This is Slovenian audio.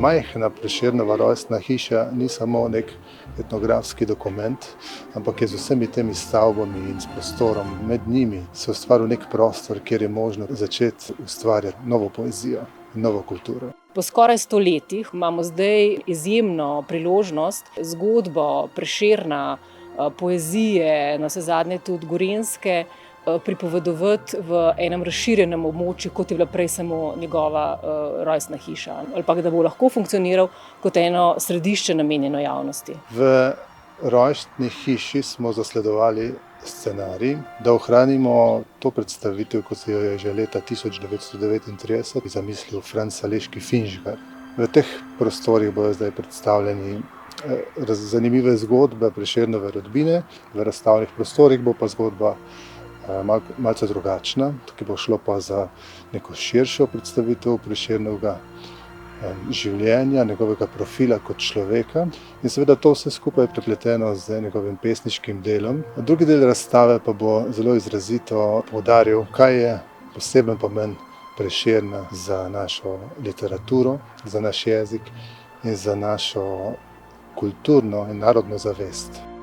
majhna Prešernova rojstna hiša ni samo nek etnografski dokument, ampak je z vsemi temi stavbami in s prostorom med njimi se ustvaril nek prostor, kjer je možno začeti ustvarjati novo poezijo in novo kulturo. Po skoraj 100 letih imamo zdaj izjemno priložnost zgodbo Prešerna, poezije, navsezadnje tudi gorenjske, pripovedovati v enem razširjenem območju, kot je bila prej samo njegova rojstna hiša, ali pa da bo lahko funkcioniral kot eno središče namenjeno javnosti. V rojstni hiši smo zasledovali scenarij, da ohranimo to predstavitev, kot se jo je že leta 1939 zamislil Franc Aleški Finžgar. V teh prostorih bodo zdaj predstavljeni zanimive zgodbe Prešernove rodbine, v razstavnih prostorih bo pa zgodba malce drugačna, tukaj bo šlo pa za neko širšo predstavitev Prešernovega življenja, njegovega profila kot človeka in seveda to vse skupaj prepleteno z njegovim pesniškim delom. Drugi del razstave pa bo zelo izrazito poudaril, kaj je poseben pomen Prešerna za našo literaturo, za naš jezik in za našo kulturno in narodno zavest.